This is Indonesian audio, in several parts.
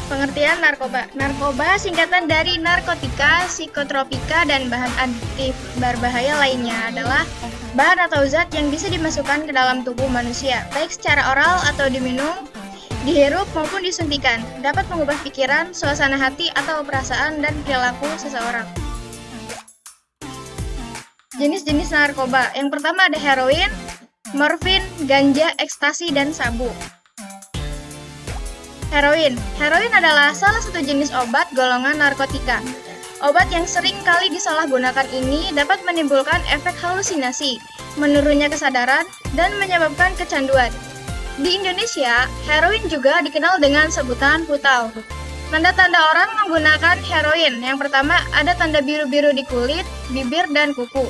Pengertian narkoba. Narkoba singkatan dari narkotika, psikotropika, dan bahan adiktif berbahaya lainnya adalah bahan atau zat yang bisa dimasukkan ke dalam tubuh manusia, baik secara oral atau diminum, dihirup maupun disuntikan. Dapat mengubah pikiran, suasana hati, atau perasaan dan perilaku seseorang. Jenis-jenis narkoba. Yang pertama ada heroin, morfin, ganja, ekstasi, dan sabu. Heroin. Heroin adalah salah satu jenis obat golongan narkotika. Obat yang sering kali disalahgunakan ini dapat menimbulkan efek halusinasi, menurunnya kesadaran, dan menyebabkan kecanduan. Di Indonesia, heroin juga dikenal dengan sebutan putau. Tanda-tanda orang menggunakan heroin. Yang pertama, ada tanda biru-biru di kulit, bibir, dan kuku.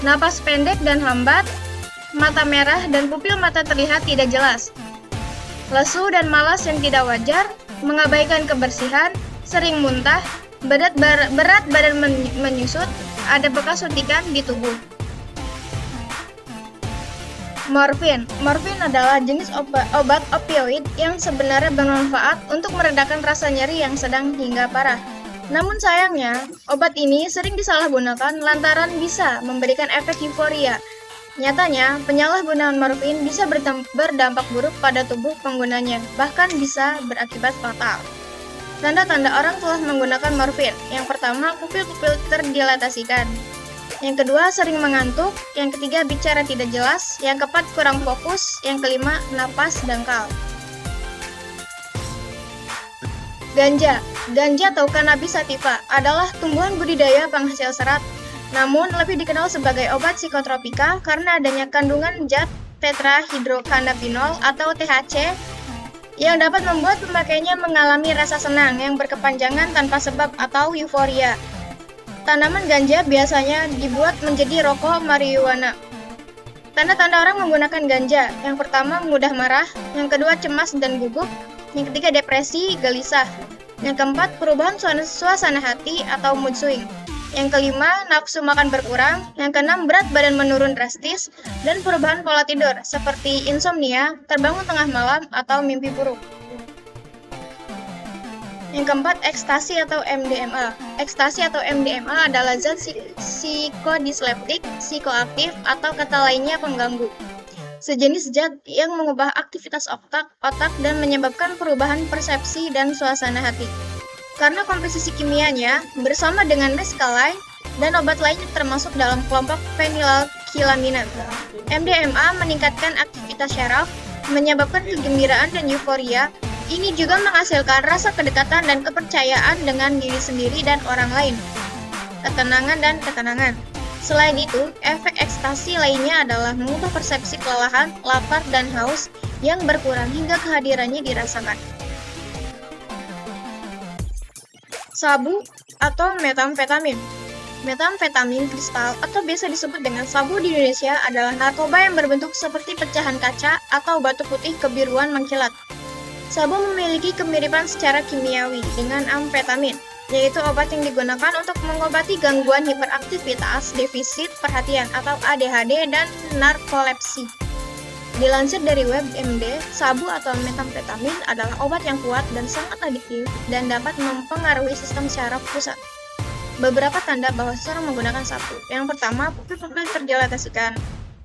Napas pendek dan hambat, mata merah, dan pupil mata terlihat tidak jelas. Lesu dan malas yang tidak wajar, mengabaikan kebersihan, sering muntah, berat badan menyusut, ada bekas suntikan di tubuh. Morfin. Morfin adalah jenis obat opioid yang sebenarnya bermanfaat untuk meredakan rasa nyeri yang sedang hingga parah. Namun sayangnya, obat ini sering disalahgunakan lantaran bisa memberikan efek euforia. Nyatanya, penyalahgunaan morfin bisa berdampak buruk pada tubuh penggunanya, bahkan bisa berakibat fatal. Tanda-tanda orang telah menggunakan morfin. Yang pertama, pupil-pupil terdilatasikan. Yang kedua, sering mengantuk. Yang ketiga, bicara tidak jelas. Yang keempat, kurang fokus. Yang kelima, napas dangkal. Ganja. Ganja atau cannabis sativa adalah tumbuhan budidaya penghasil serat, namun lebih dikenal sebagai obat psikotropika karena adanya kandungan zat tetrahidrokannabinol atau THC yang dapat membuat pemakainya mengalami rasa senang yang berkepanjangan tanpa sebab atau euforia. Tanaman ganja biasanya dibuat menjadi rokok marijuana. Tanda-tanda orang menggunakan ganja. Yang pertama, mudah marah. Yang kedua, cemas dan gugup. Yang ketiga, depresi, gelisah. Yang keempat, perubahan suasana hati atau mood swing. Yang kelima, nafsu makan berkurang. Yang keenam, berat badan menurun drastis. Dan perubahan pola tidur, seperti insomnia, terbangun tengah malam, atau mimpi buruk. Yang keempat, ekstasi atau MDMA. Ekstasi atau MDMA adalah zat psikodisleptik, psikoaktif, atau kata lainnya pengganggu. Sejenis zat yang mengubah aktivitas otak dan menyebabkan perubahan persepsi dan suasana hati. Karena komposisi kimianya bersama dengan mescaline dan obat lainnya termasuk dalam kelompok fenilkilaminan. MDMA meningkatkan aktivitas syaraf, menyebabkan kegembiraan dan euforia. Ini juga menghasilkan rasa kedekatan dan kepercayaan dengan diri sendiri dan orang lain. Ketenangan dan ketenangan. Selain itu, efek ekstasi lainnya adalah mengubah persepsi kelelahan, lapar, dan haus yang berkurang hingga kehadirannya dirasakan. Sabu atau metamfetamin. Metamfetamin kristal atau biasa disebut dengan sabu di Indonesia adalah narkoba yang berbentuk seperti pecahan kaca atau batu putih kebiruan mengkilat. Sabu memiliki kemiripan secara kimiawi dengan amfetamin, yaitu obat yang digunakan untuk mengobati gangguan hiperaktivitas defisit perhatian atau ADHD dan narkolepsi. Dilansir dari WebMD, sabu atau metamfetamin adalah obat yang kuat dan sangat adiktif dan dapat mempengaruhi sistem syaraf pusat. Beberapa tanda bahwa seseorang menggunakan sabu. Yang pertama, pupil-pupil terdilatasikan.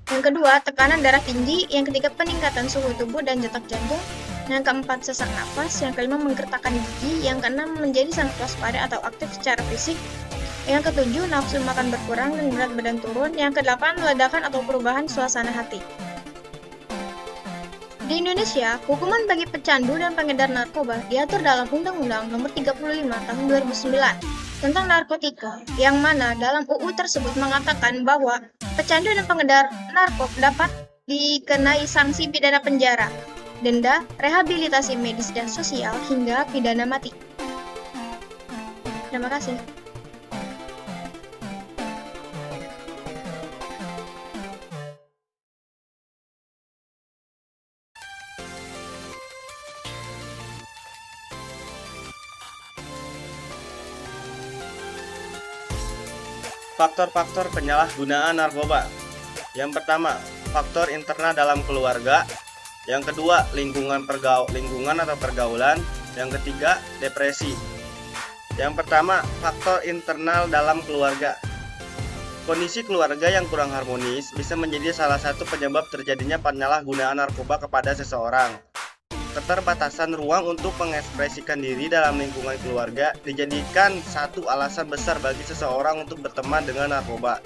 Yang kedua, tekanan darah tinggi. Yang ketiga, peningkatan suhu tubuh dan detak jantung. Yang keempat, sesak napas. Yang kelima, menggertakkan gigi. Yang keenam, menjadi sangat waspada atau aktif secara fisik. Yang ketujuh, nafsu makan berkurang dan berat badan turun. Yang kedelapan, ledakan atau perubahan suasana hati. Di Indonesia, hukuman bagi pecandu dan pengedar narkoba diatur dalam Undang-Undang Nomor 35 Tahun 2009 tentang narkotika, yang mana dalam UU tersebut mengatakan bahwa pecandu dan pengedar narkoba dapat dikenai sanksi pidana penjara, denda, rehabilitasi medis dan sosial, hingga pidana mati. Terima kasih. Faktor-faktor penyalahgunaan narkoba. Yang pertama, faktor internal dalam keluarga. Yang kedua, lingkungan atau pergaulan. Yang ketiga, depresi. Yang pertama, faktor internal dalam keluarga. Kondisi keluarga yang kurang harmonis bisa menjadi salah satu penyebab terjadinya penyalahgunaan narkoba kepada seseorang. Keterbatasan ruang untuk mengekspresikan diri dalam lingkungan keluarga dijadikan satu alasan besar bagi seseorang untuk berteman dengan narkoba.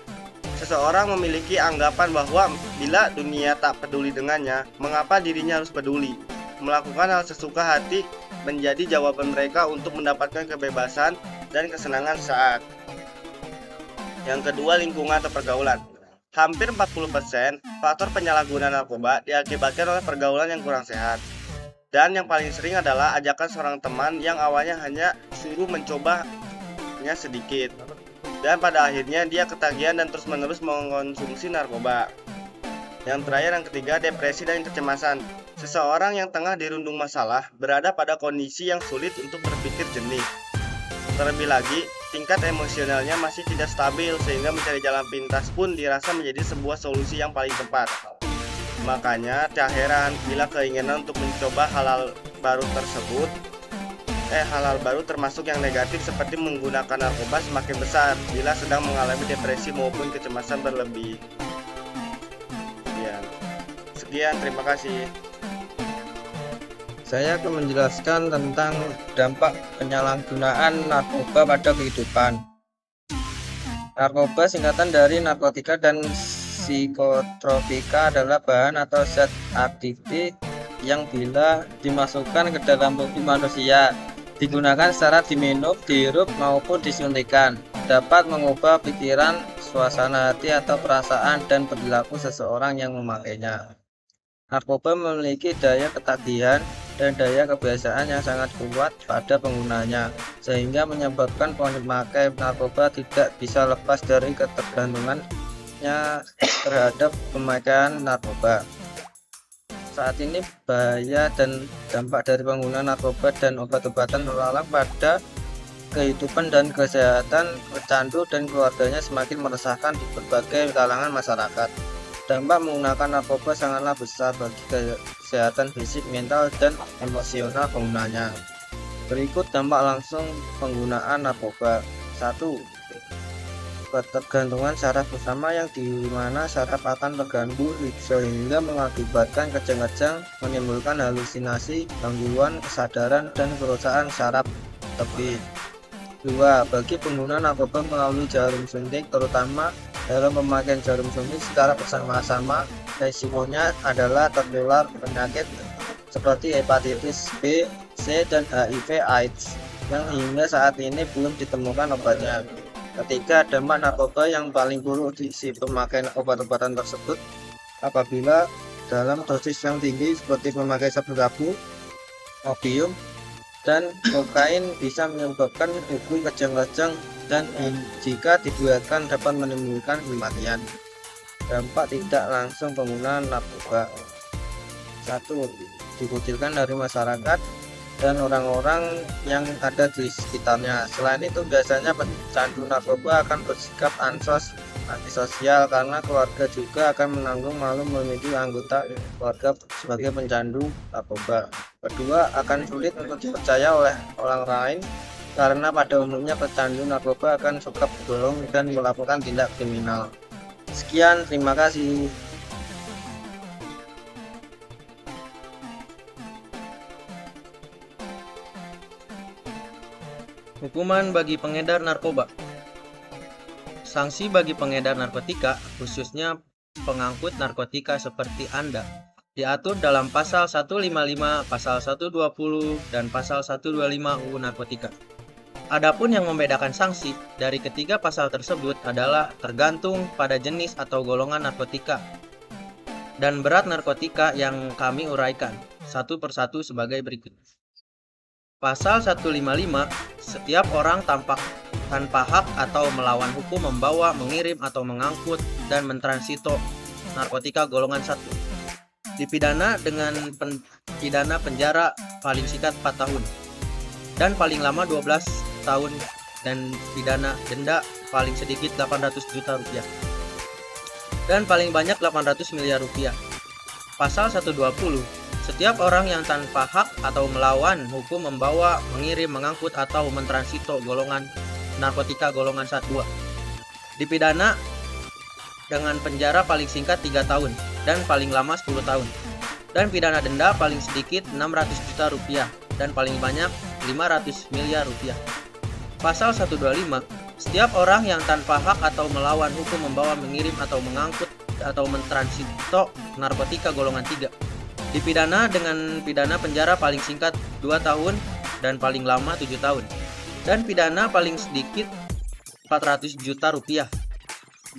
Seseorang memiliki anggapan bahwa bila dunia tak peduli dengannya, mengapa dirinya harus peduli? Melakukan hal sesuka hati menjadi jawaban mereka untuk mendapatkan kebebasan dan kesenangan saat. Yang kedua, lingkungan atau pergaulan. Hampir 40% faktor penyalahgunaan narkoba diakibatkan oleh pergaulan yang kurang sehat. Dan yang paling sering adalah ajakan seorang teman yang awalnya hanya suruh mencobanya sedikit. Dan pada akhirnya dia ketagihan dan terus-menerus mengkonsumsi narkoba. Yang terakhir, yang ketiga, depresi dan kecemasan. Seseorang yang tengah dirundung masalah berada pada kondisi yang sulit untuk berpikir jernih. Terlebih lagi, tingkat emosionalnya masih tidak stabil sehingga mencari jalan pintas pun dirasa menjadi sebuah solusi yang paling tepat. Makanya tak heran bila keinginan untuk mencoba halal baru termasuk yang negatif seperti menggunakan narkoba semakin besar bila sedang mengalami depresi maupun kecemasan berlebih. Sekian, terima kasih. Saya akan menjelaskan tentang dampak penyalahgunaan narkoba pada kehidupan. Narkoba singkatan dari narkotika dan psikotropika adalah bahan atau zat aktif yang bila dimasukkan ke dalam tubuh manusia, digunakan secara diminum, dihirup maupun disuntikan, dapat mengubah pikiran, suasana hati atau perasaan dan perilaku seseorang yang memakainya. Narkoba memiliki daya ketagihan dan daya kebiasaan yang sangat kuat pada penggunanya, sehingga menyebabkan pemakai narkoba tidak bisa lepas dari ketergantungannya terhadap pemakaian narkoba. Saat ini bahaya dan dampak dari penggunaan narkoba dan obat-obatan terlarang pada kehidupan dan kesehatan pecandu dan keluarganya semakin meresahkan di berbagai kalangan masyarakat. Dampak menggunakan narkoba sangatlah besar bagi kesehatan fisik, mental, dan emosional penggunanya. Berikut dampak langsung penggunaan narkoba. 1. Ketergantungan saraf bersama yang dimana saraf akan terganggu sehingga mengakibatkan kejang-kejang, menimbulkan halusinasi, gangguan kesadaran, dan kerusakan saraf tepi. 2. Bagi pengguna narkoba melalui jarum suntik, terutama dalam pemakaian jarum suntik secara bersama-sama, resikonya adalah tertular penyakit seperti hepatitis B, C, dan HIV/AIDS yang hingga saat ini belum ditemukan obatnya. Ketiga, dampak narkoba yang paling buruk di si pemakai obat-obatan tersebut apabila dalam dosis yang tinggi seperti pemakai sabu-sabu, opium, dan kokain bisa menyebabkan tubuh kejang-kejang dan jika dibiarkan dapat menimbulkan kematian. Dampak tidak langsung penggunaan narkoba. 1. Dikucilkan dari masyarakat dan orang-orang yang ada di sekitarnya. Selain itu, biasanya pecandu narkoba akan bersikap antisosial karena keluarga juga akan menanggung malu memiliki anggota keluarga sebagai pencandu narkoba. Kedua, akan sulit untuk dipercaya oleh orang lain karena pada umumnya pecandu narkoba akan suka berbohong dan melakukan tindak kriminal. Sekian, terima kasih. Hukuman bagi pengedar narkoba. Sanksi bagi pengedar narkotika, khususnya pengangkut narkotika seperti Anda, diatur dalam pasal 155, pasal 120, dan pasal 125 UU Narkotika. Adapun yang membedakan sanksi dari ketiga pasal tersebut adalah tergantung pada jenis atau golongan narkotika dan berat narkotika yang kami uraikan satu persatu sebagai berikut. Pasal 155, setiap orang tanpa hak atau melawan hukum membawa, mengirim atau mengangkut dan mentransito narkotika golongan 1 dipidana dengan pidana penjara paling singkat 4 tahun dan paling lama 12 tahun dan pidana denda paling sedikit 800 juta rupiah. dan paling banyak 800 miliar rupiah. Pasal 120. Setiap orang yang tanpa hak atau melawan hukum membawa, mengirim, mengangkut, atau mentransito golongan narkotika golongan 1-2 dipidana dengan penjara paling singkat 3 tahun dan paling lama 10 tahun. Dan pidana denda paling sedikit 600 juta rupiah dan paling banyak 500 miliar rupiah. Pasal 125. Setiap orang yang tanpa hak atau melawan hukum membawa, mengirim, atau mengangkut atau mentransito narkotika golongan 3 dipidana dengan pidana penjara paling singkat 2 tahun dan paling lama 7 tahun. Dan pidana paling sedikit 400 juta rupiah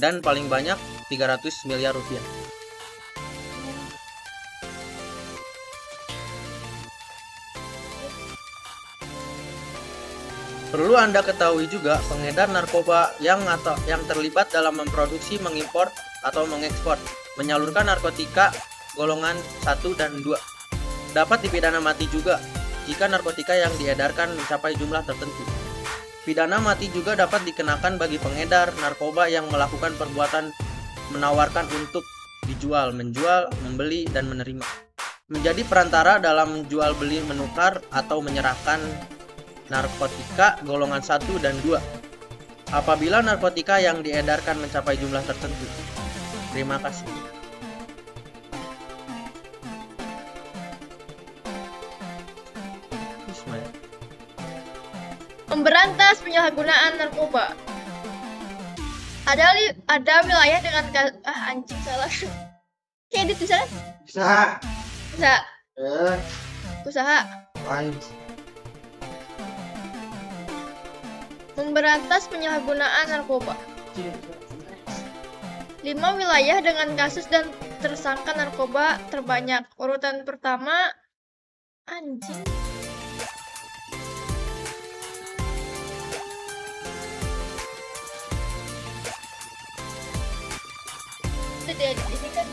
dan paling banyak 300 miliar rupiah. Perlu Anda ketahui juga, pengedar narkoba yang terlibat dalam memproduksi, mengimpor, atau mengekspor, menyalurkan narkotika golongan 1 dan 2 dapat dipidana mati juga jika narkotika yang diedarkan mencapai jumlah tertentu. Pidana mati juga dapat dikenakan bagi pengedar narkoba yang melakukan perbuatan menawarkan untuk dijual, menjual, membeli, dan menerima. Menjadi perantara dalam menjual beli, menukar, atau menyerahkan narkotika golongan 1 dan 2 apabila narkotika yang diedarkan mencapai jumlah tertentu. Terima kasih. Memberantas penyalahgunaan narkoba. Ada wilayah dengan salah. Kayak itu salah. Usaha. Memberantas penyalahgunaan narkoba. 5 wilayah dengan kasus dan tersangka narkoba terbanyak. Urutan pertama ini kan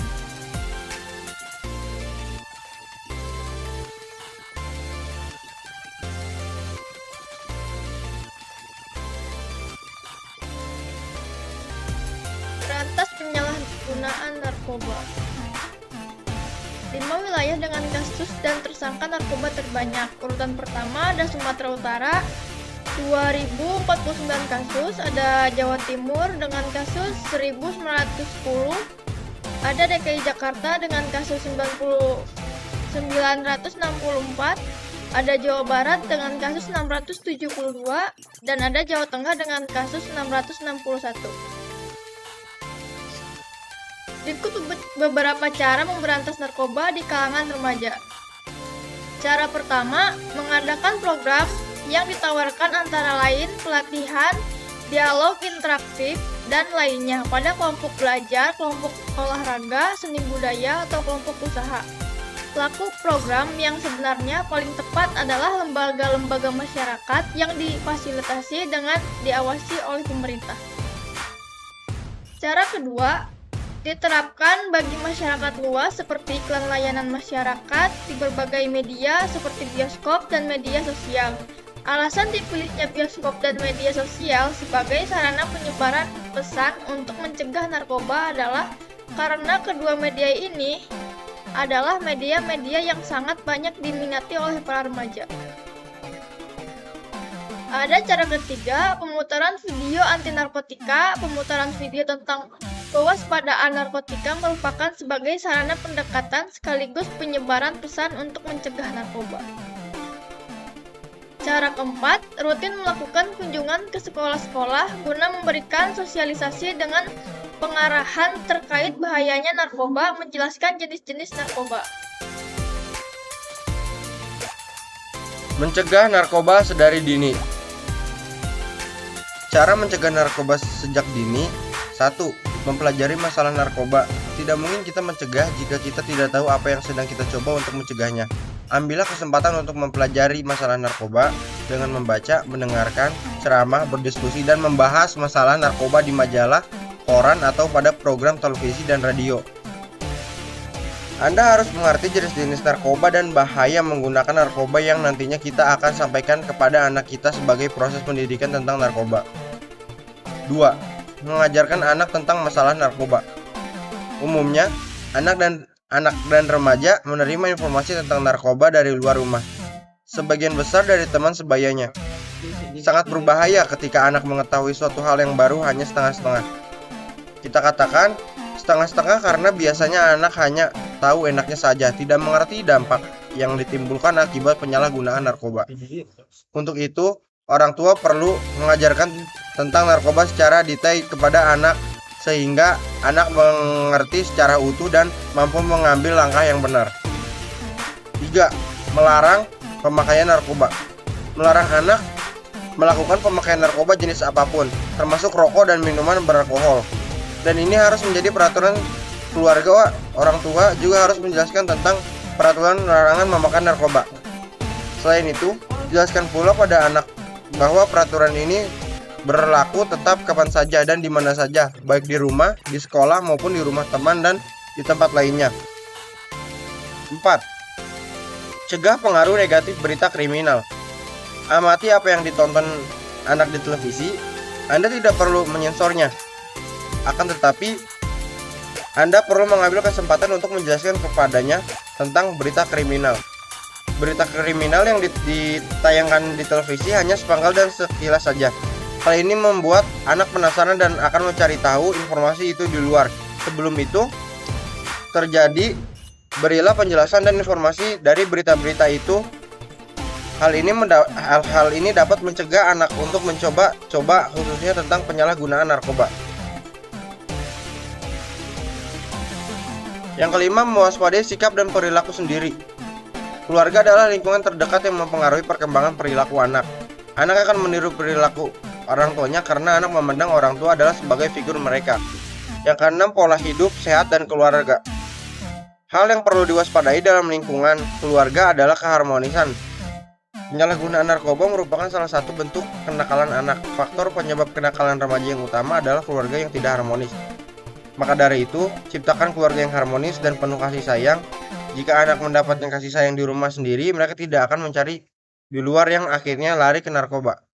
berantas penyalahgunaan narkoba. 5 wilayah dengan kasus dan tersangka narkoba terbanyak. Urutan pertama ada Sumatera Utara 2049 kasus, ada Jawa Timur dengan kasus 1910, ada DKI Jakarta dengan kasus 964, ada Jawa Barat dengan kasus 672, dan ada Jawa Tengah dengan kasus 661. Berikut beberapa cara memberantas narkoba di kalangan remaja. Cara pertama, mengadakan program yang ditawarkan antara lain pelatihan, dialog interaktif, dan lainnya pada kelompok belajar, kelompok olahraga, seni budaya, atau kelompok usaha. Pelaku program yang sebenarnya paling tepat adalah lembaga-lembaga masyarakat yang difasilitasi dengan diawasi oleh pemerintah. Cara kedua, diterapkan bagi masyarakat luas seperti iklan layanan masyarakat di berbagai media seperti bioskop dan media sosial. Alasan dipilihnya bioskop dan media sosial sebagai sarana penyebaran pesan untuk mencegah narkoba adalah karena kedua media ini adalah media-media yang sangat banyak diminati oleh para remaja. Ada cara ketiga, pemutaran video anti narkotika. Pemutaran video tentang kewaspadaan narkotika merupakan sebagai sarana pendekatan sekaligus penyebaran pesan untuk mencegah narkoba. Cara keempat, rutin melakukan kunjungan ke sekolah-sekolah guna memberikan sosialisasi dengan pengarahan terkait bahayanya narkoba, menjelaskan jenis-jenis narkoba. Mencegah narkoba sedari dini. Cara mencegah narkoba sejak dini. 1. Mempelajari masalah narkoba. Tidak mungkin kita mencegah jika kita tidak tahu apa yang sedang kita coba untuk mencegahnya. Ambillah kesempatan untuk mempelajari masalah narkoba dengan membaca, mendengarkan, ceramah, berdiskusi, dan membahas masalah narkoba di majalah, koran, atau pada program televisi dan radio. Anda harus mengerti jenis-jenis narkoba dan bahaya menggunakan narkoba yang nantinya kita akan sampaikan kepada anak kita sebagai proses pendidikan tentang narkoba. 2. Mengajarkan anak tentang masalah narkoba. Umumnya, anak dan remaja menerima informasi tentang narkoba dari luar rumah. Sebagian besar dari teman sebayanya. Sangat berbahaya ketika anak mengetahui suatu hal yang baru hanya setengah-setengah. Kita katakan setengah-setengah karena biasanya anak hanya tahu enaknya saja, tidak mengerti dampak yang ditimbulkan akibat penyalahgunaan narkoba. Untuk itu, orang tua perlu mengajarkan tentang narkoba secara detail kepada anak sehingga anak mengerti secara utuh dan mampu mengambil langkah yang benar. 3. Melarang pemakaian narkoba. Melarang anak melakukan pemakaian narkoba jenis apapun, termasuk rokok dan minuman beralkohol. Dan ini harus menjadi peraturan keluarga. Orang tua juga harus menjelaskan tentang peraturan larangan memakai narkoba. Selain itu, jelaskan pula pada anak bahwa peraturan ini berlaku tetap kapan saja dan di mana saja, baik di rumah, di sekolah maupun di rumah teman dan di tempat lainnya. 4. Cegah pengaruh negatif berita kriminal. Amati apa yang ditonton anak di televisi. Anda tidak perlu menyensornya. Akan tetapi, Anda perlu mengambil kesempatan untuk menjelaskan kepadanya tentang berita kriminal. Berita kriminal yang ditayangkan di televisi hanya sepenggal dan sekilas saja. Hal ini membuat anak penasaran dan akan mencari tahu informasi itu di luar. Sebelum itu terjadi, berilah penjelasan dan informasi dari berita-berita itu. Hal ini dapat mencegah anak untuk mencoba khususnya tentang penyalahgunaan narkoba. Yang kelima, mewaspadai sikap dan perilaku sendiri. Keluarga adalah lingkungan terdekat yang mempengaruhi perkembangan perilaku anak. Anak akan meniru perilaku orang tuanya karena anak memandang orang tua adalah sebagai figur mereka. Yang keenam, pola hidup sehat dan keluarga. Hal yang perlu diwaspadai dalam lingkungan keluarga adalah keharmonisan. Penyalahgunaan narkoba merupakan salah satu bentuk kenakalan anak. Faktor penyebab kenakalan remaja yang utama adalah keluarga yang tidak harmonis. Maka dari itu, ciptakan keluarga yang harmonis dan penuh kasih sayang. Jika anak mendapatkan kasih sayang di rumah sendiri, mereka tidak akan mencari di luar yang akhirnya lari ke narkoba.